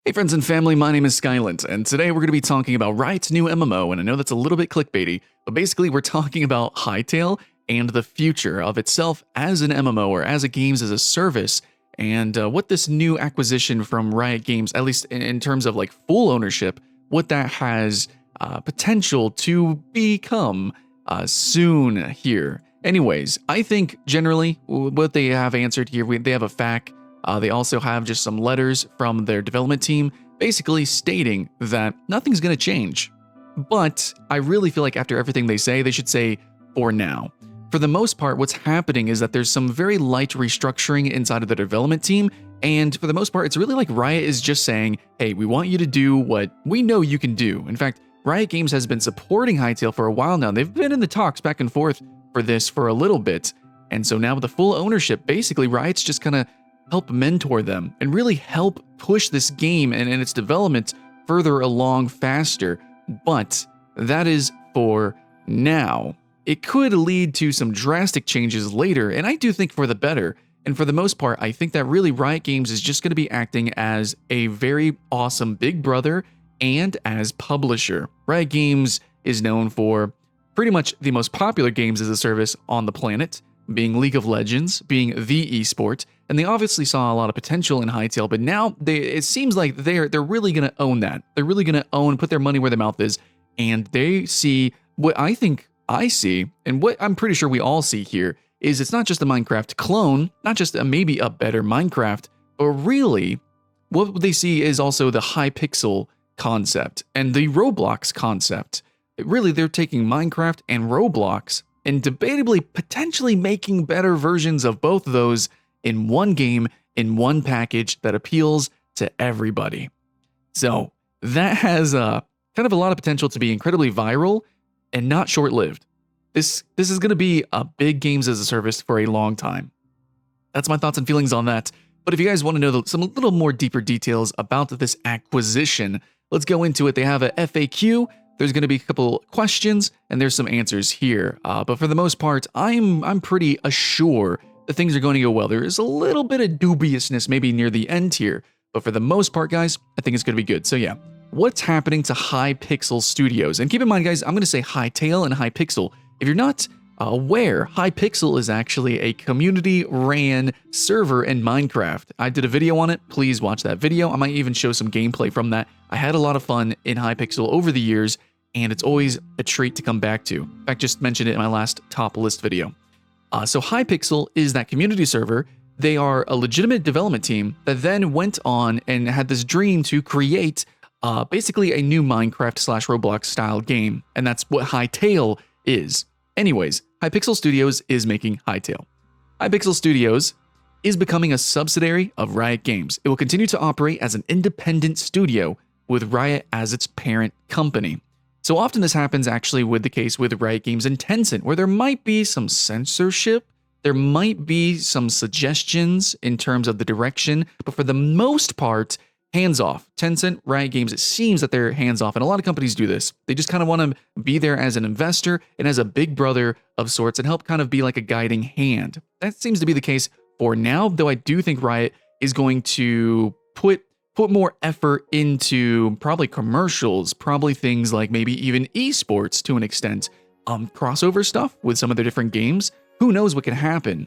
Hey friends and family, my name is Skylent, and today we're going to be talking about Riot's new MMO, and I know that's a little bit clickbaity, but basically we're talking about Hytale and the future of itself as an MMO or as a games as a service, and what this new acquisition from Riot Games, at least in terms of like full ownership, what that has potential to become soon here. Anyways, I think generally what they have answered here, they have a FAQ. They also have just some letters from their development team basically stating that nothing's going to change. But I really feel like after everything they say, they should say for now. For the most part, what's happening is that there's some very light restructuring inside of the development team. And for the most part, it's really like Riot is just saying, hey, we want you to do what we know you can do. In fact, Riot Games has been supporting Hytale for a while now. They've been in the talks back and forth for this for a little bit. And so now with the full ownership, basically Riot's just kind of help mentor them and really help push this game and its development further along faster. But that is for now. It could lead to some drastic changes later, and I do think for the better. And for the most part, I think that really Riot Games is just going to be acting as a very awesome big brother and as publisher. Riot Games is known for pretty much the most popular games as a service on the planet, being League of Legends, being the esport, and they obviously saw a lot of potential in Hytale, but now it seems like they're really going to own that. They're really going to put their money where their mouth is, and they see what I think I see, and what I'm pretty sure we all see here, is it's not just a Minecraft clone, not just maybe a better Minecraft, but really what they see is also the Hypixel concept and the Roblox concept. Really, they're taking Minecraft and Roblox and debatably potentially making better versions of both of those in one game, in one package that appeals to everybody. So that has kind of a lot of potential to be incredibly viral and not short-lived. This is going to be a big games as a service for a long time. That's my thoughts and feelings on that. But if you guys want to know some little more deeper details about this acquisition, let's go into it. They have a FAQ. There's going to be a couple questions, and there's some answers here. But for the most part, I'm pretty assured that things are going to go well. There is a little bit of dubiousness maybe near the end here, but for the most part, guys, I think it's going to be good. So yeah, what's happening to Hypixel Studios? And keep in mind, guys, I'm going to say Hytale and Hypixel. If you're not aware, Hypixel is actually a community-ran server in Minecraft. I did a video on it. Please watch that video. I might even show some gameplay from that. I had a lot of fun in Hypixel over the years, and it's always a treat to come back to. In fact, just mentioned it in my last top list video. So Hypixel is that community server. They are a legitimate development team that then went on and had this dream to create basically a new Minecraft/Roblox style game, and that's what Hytale is. Anyways, Hypixel Studios is making Hytale. Hypixel Studios is becoming a subsidiary of Riot Games. It will continue to operate as an independent studio with Riot as its parent company. So often this happens actually with the case with Riot Games and Tencent, where there might be some censorship, there might be some suggestions in terms of the direction, but for the most part, hands off. Tencent, Riot Games, it seems that they're hands off, and a lot of companies do this. They just kind of want to be there as an investor and as a big brother of sorts and help kind of be like a guiding hand. That seems to be the case for now, though I do think Riot is going to put more effort into probably commercials, probably things like maybe even esports to an extent, crossover stuff with some of their different games. Who knows what can happen?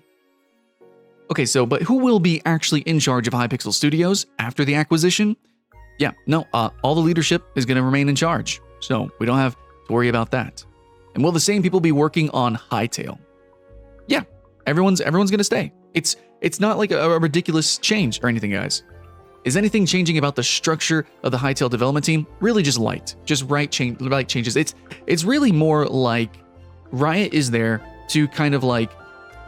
Okay, so, but who will be actually in charge of Hypixel Studios after the acquisition? Yeah, no, all the leadership is going to remain in charge, so we don't have to worry about that. And will the same people be working on Hytale? Yeah, everyone's going to stay. It's not like a ridiculous change or anything, guys. Is anything changing about the structure of the Hytale development team? Really just light changes. It's really more like Riot is there to kind of like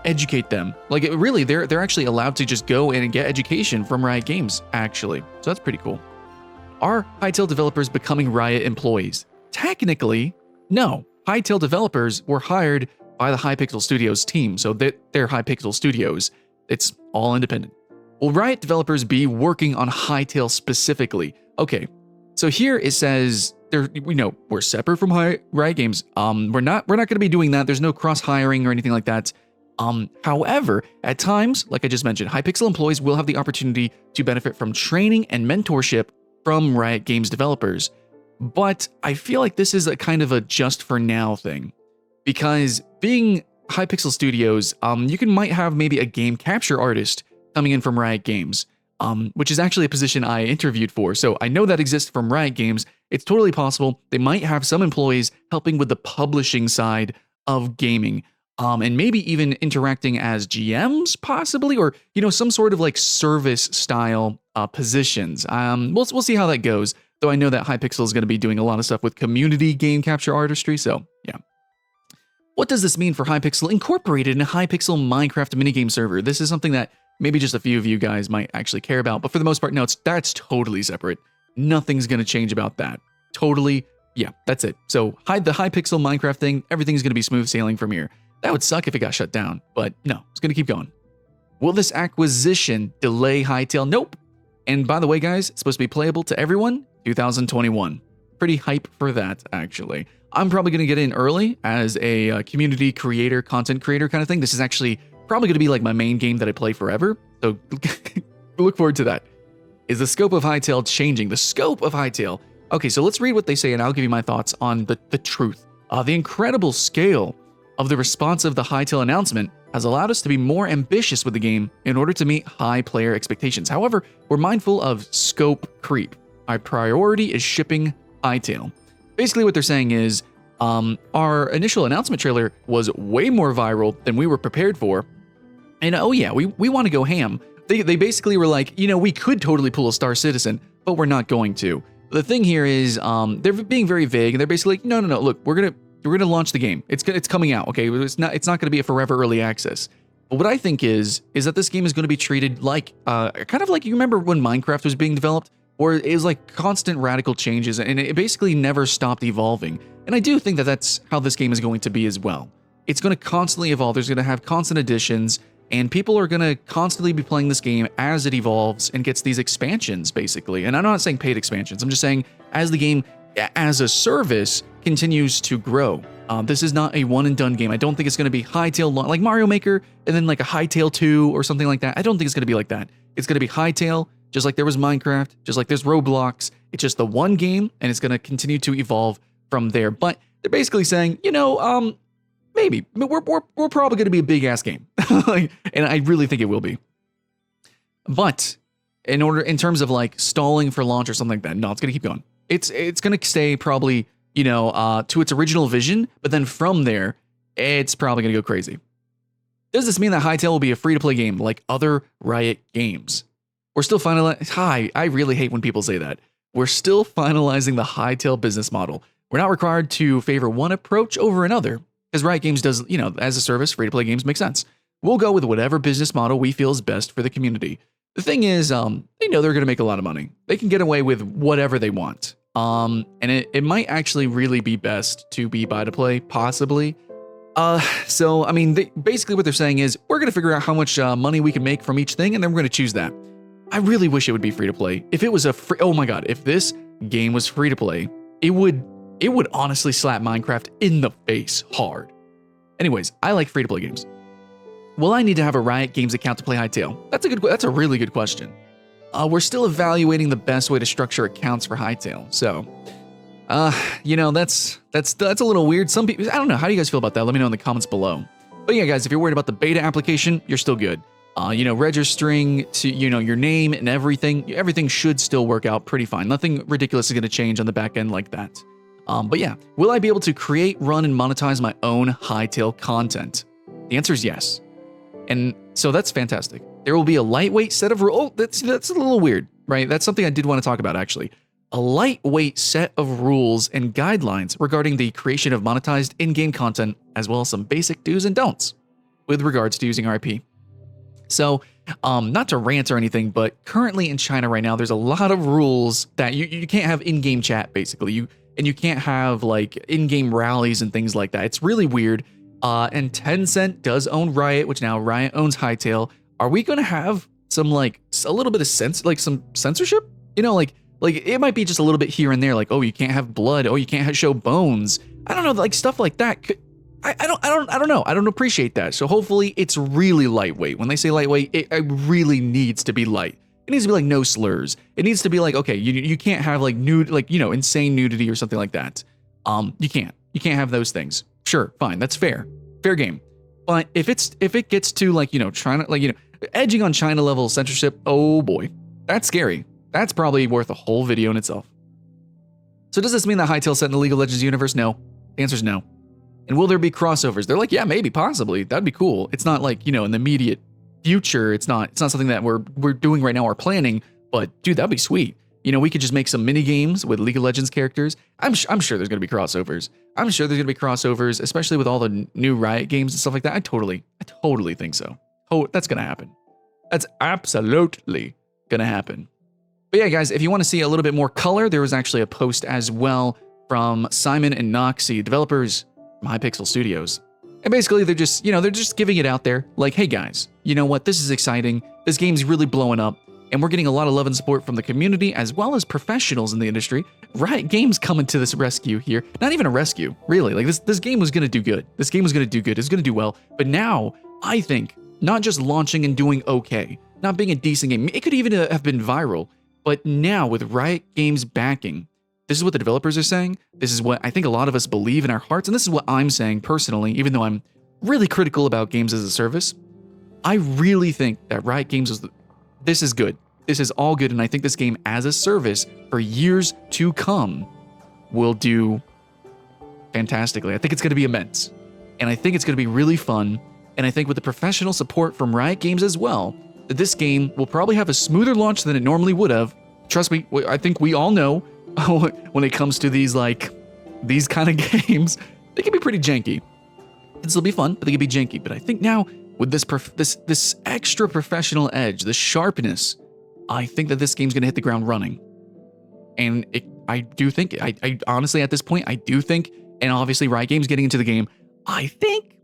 educate them. Like really, they're actually allowed to just go in and get education from Riot Games, actually. So that's pretty cool. Are Hytale developers becoming Riot employees? Technically, no. Hytale developers were hired by the Hypixel Studios team, so they're Hypixel Studios. It's all independent. Will Riot developers be working on Hytale specifically? Okay, so here it says we're separate from Riot Games. We're not going to be doing that. There's no cross hiring or anything like that. However, at times, like I just mentioned, Hypixel employees will have the opportunity to benefit from training and mentorship from Riot Games developers. But I feel like this is a kind of a just for now thing, because being Hypixel Studios, you might have maybe a game capture artist coming in from Riot Games, which is actually a position I interviewed for. So I know that exists from Riot Games. It's totally possible. They might have some employees helping with the publishing side of gaming, and maybe even interacting as GMs, possibly, or some sort of like service style positions. We'll see how that goes. Though I know that Hypixel is going to be doing a lot of stuff with community game capture artistry. So yeah. What does this mean for Hypixel incorporated in a Hypixel Minecraft minigame server? This is something that maybe just a few of you guys might actually care about, but for the most part, no, that's totally separate. Nothing's going to change about that. Totally, yeah, that's it. So the Hypixel Minecraft thing, everything's going to be smooth sailing from here. That would suck if it got shut down, but no, it's going to keep going. Will this acquisition delay Hytale? Nope. And by the way, guys, it's supposed to be playable to everyone 2021. Pretty hype for that, actually. I'm probably going to get in early as a community creator, content creator kind of thing. This is actually probably going to be like my main game that I play forever. So look forward to that. Is the scope of Hytale changing? The scope of Hytale. Okay, so let's read what they say and I'll give you my thoughts on the truth. The incredible scale of the response of the Hytale announcement has allowed us to be more ambitious with the game in order to meet high player expectations. However, we're mindful of scope creep. Our priority is shipping Hytale. Basically what they're saying is, our initial announcement trailer was way more viral than we were prepared for. And oh yeah, we want to go ham. They basically were like, we could totally pull a Star Citizen, but we're not going to. The thing here is, they're being very vague, and they're basically like, no, look, we're gonna launch the game. It's coming out, okay? It's not gonna be a forever early access. But what I think is that this game is going to be treated like, kind of like, you remember when Minecraft was being developed? Or it was like constant radical changes, and it basically never stopped evolving. And I do think that that's how this game is going to be as well. It's going to constantly evolve. There's going to have constant additions, and people are going to constantly be playing this game as it evolves and gets these expansions, basically. And I'm not saying paid expansions. I'm just saying as the game, as a service, continues to grow. This is not a one-and-done game. I don't think it's going to be Hytale, like Mario Maker, and then like a Hytale 2 or something like that. I don't think it's going to be like that. It's going to be Hytale, just like there was Minecraft, just like there's Roblox. It's just the one game, and it's going to continue to evolve from there. But they're basically saying, maybe we're probably going to be a big ass game, and I really think it will be. But in terms of like stalling for launch or something like that, no, it's going to keep going. It's going to stay probably to its original vision, but then from there, it's probably going to go crazy. Does this mean that Hytale will be a free-to-play game like other Riot games? We're still finalizing. I really hate when people say that. We're still finalizing the Hytale business model. We're not required to favor one approach over another, because Riot Games does, as a service, free-to-play games make sense. We'll go with whatever business model we feel is best for the community. The thing is, they know they're going to make a lot of money. They can get away with whatever they want. And it might actually really be best to be buy-to-play, possibly. So, I mean, basically what they're saying is, we're going to figure out how much money we can make from each thing, and then we're going to choose that. I really wish it would be free to play. If it was oh my god, if this game was free to play, it would honestly slap Minecraft in the face hard. Anyways, I like free to play games. Will I need to have a Riot Games account to play Hytale? That's a really good question. We're still evaluating the best way to structure accounts for Hytale. So, that's a little weird. Some people, I don't know. How do you guys feel about that? Let me know in the comments below. But yeah, guys, if you're worried about the beta application, you're still good. Registering to, your name and everything should still work out pretty fine. Nothing ridiculous is going to change on the back end like that. But yeah, will I be able to create, run, and monetize my own Hytale content? The answer is yes. And so that's fantastic. There will be a lightweight set of rules. Oh, that's a little weird, right? That's something I did want to talk about, actually. A lightweight set of rules and guidelines regarding the creation of monetized in-game content, as well as some basic do's and don'ts with regards to using RP. So, not to rant or anything, but currently in China right now, there's a lot of rules that you can't have in-game chat, basically. You can't have like in-game rallies and things like that. It's really weird. And Tencent does own Riot, which now Riot owns Hytale. Are we going to have some like a little bit of some censorship? Like it might be just a little bit here and there. Like, oh, you can't have blood. Oh, you can't show bones. I don't know, like stuff like that. I don't know. I don't appreciate that. So hopefully it's really lightweight. When they say lightweight, it really needs to be light. It needs to be like no slurs. It needs to be like, okay, you can't have like nude, like, you know, insane nudity or something like that. You can't have those things. Sure, fine, that's fair game. But if it gets to like, you know, trying to like, you know, edging on China level censorship, oh boy, that's scary. That's probably worth a whole video in itself. So does this mean that Hytale set in the League of Legends universe? No. The answer is no. And will there be crossovers? They're like, yeah, maybe, possibly. That'd be cool. It's not like, you know, in the immediate future, it's not something that we're doing right now or planning, but dude, that'd be sweet. You know, we could just make some mini games with League of Legends characters. I'm sure there's going to be crossovers. I'm sure there's going to be crossovers, especially with all the new Riot games and stuff like that. I totally think so. Oh, that's going to happen. That's absolutely going to happen. But yeah, guys, if you want to see a little bit more color, there was actually a post as well from Simon and Noxy, developers from Hypixel Studios. And basically, they're just, you know, they're just giving it out there. Like, hey guys, you know what? This is exciting. This game's really blowing up. And we're getting a lot of love and support from the community as well as professionals in the industry. Riot Games coming to this rescue here. Not even a rescue, really. Like this game was going to do good. This game was going to do good. It's going to do well. But now, I think, not just launching and doing okay, not being a decent game. It could even have been viral. But now, with Riot Games backing, this is what the developers are saying. This is what I think a lot of us believe in our hearts. And this is what I'm saying personally, even though I'm really critical about games as a service. I really think that Riot Games this is good. This is all good, and I think this game as a service for years to come will do fantastically. I think it's going to be immense, and I think it's going to be really fun, and I think with the professional support from Riot Games as well, that this game will probably have a smoother launch than it normally would have. Trust me, I think we all know when it comes to these kind of games, they can be pretty janky. It'll still be fun, but they can be janky. But I think now with this extra professional edge, the sharpness, I think that this game's going to hit the ground running. And I do think, I honestly, at this point, I do think, and obviously Riot Games getting into the game, I think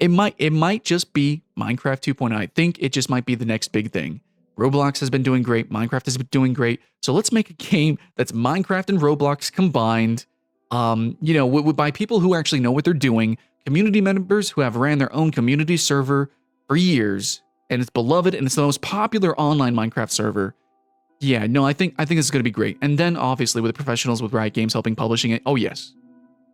it might just be Minecraft 2.0. I think it just might be the next big thing. Roblox has been doing great. Minecraft has been doing great. So let's make a game that's Minecraft and Roblox combined, you know, by people who actually know what they're doing, community members who have ran their own community server for years, and it's beloved, and it's the most popular online Minecraft server. Yeah, no, I think this is going to be great. And then, obviously, with the professionals with Riot Games helping publishing it, oh yes,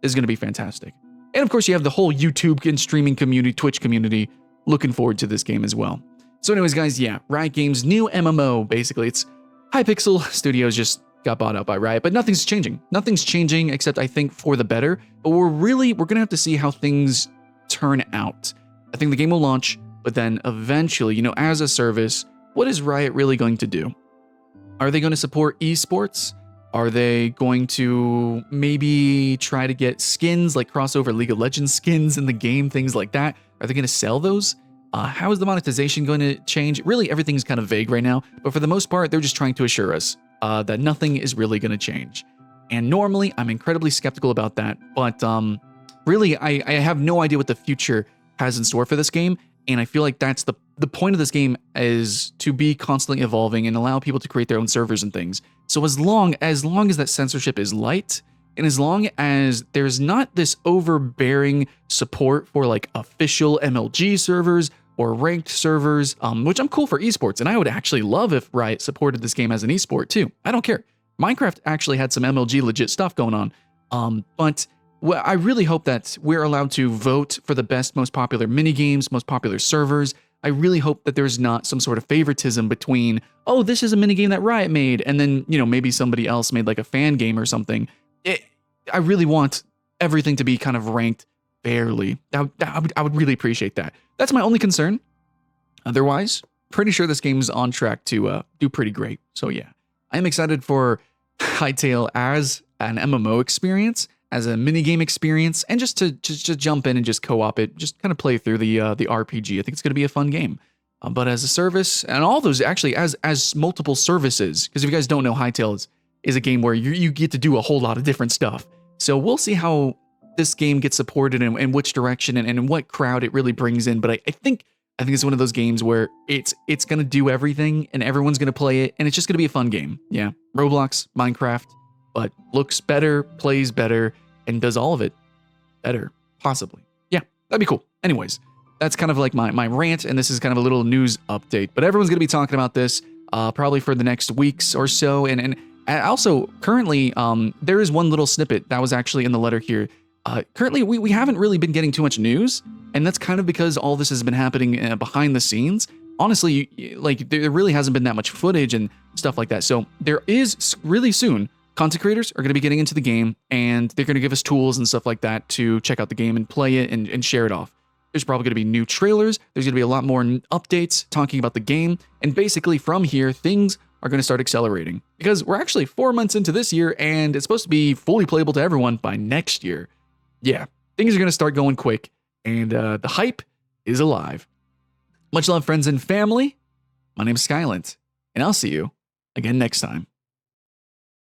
this is going to be fantastic. And of course, you have the whole YouTube and streaming community, Twitch community, looking forward to this game as well. So anyways, guys, yeah, Riot Games' new MMO, basically, it's Hypixel Studios just got bought out by Riot, but nothing's changing. Nothing's changing except, I think, for the better. But we're going to have to see how things turn out. I think the game will launch, but then eventually, you know, as a service, what is Riot really going to do? Are they going to support esports? Are they going to maybe try to get skins, like crossover League of Legends skins in the game, things like that? Are they going to sell those? How is the monetization going to change? Really, everything's kind of vague right now, but for the most part, they're just trying to assure us that nothing is really going to change. And normally, I'm incredibly skeptical about that, but really, I have no idea what the future has in store for this game, and I feel like that's the point of this game is to be constantly evolving and allow people to create their own servers and things. So as long as that censorship is light, and as long as there's not this overbearing support for like official MLG servers or ranked servers, which I'm cool for esports, and I would actually love if Riot supported this game as an esport too. I don't care. Minecraft actually had some MLG legit stuff going on, but I really hope that we're allowed to vote for the best, most popular minigames, most popular servers. I really hope that there's not some sort of favoritism between, oh, this is a minigame that Riot made, and then, you know, maybe somebody else made like a fan game or something. I really want everything to be kind of ranked fairly. I would really appreciate that. That's my only concern. Otherwise, pretty sure this game's on track to do pretty great. So yeah, I'm excited for Hytale as an MMO experience, as a minigame experience, and just to jump in and just co-op it, just kind of play through the RPG. I think it's going to be a fun game. But as a service, and all those actually as multiple services, because if you guys don't know, Hytale is a game where you get to do a whole lot of different stuff. So we'll see how this game gets supported and which direction and what crowd it really brings in. But I think it's one of those games where it's going to do everything and everyone's going to play it, and it's just going to be a fun game. Yeah, Roblox, Minecraft, but looks better, plays better, and does all of it better, possibly. Yeah, that'd be cool. Anyways, that's kind of like my rant, and this is kind of a little news update. But everyone's going to be talking about this. probably for the next weeks or so. And also, currently, there is one little snippet that was actually in the letter here. Currently, we haven't really been getting too much news, and that's kind of because all this has been happening behind the scenes. Honestly, like, there really hasn't been that much footage and stuff like that. So there is really soon, content creators are going to be getting into the game, and they're going to give us tools and stuff like that to check out the game and play it and share it off. There's probably going to be new trailers. There's going to be a lot more updates talking about the game. And basically from here, things are going to start accelerating because we're actually 4 months into this year and it's supposed to be fully playable to everyone by next year. Yeah, things are going to start going quick and the hype is alive. Much love, friends and family. My name's Skylent, and I'll see you again next time.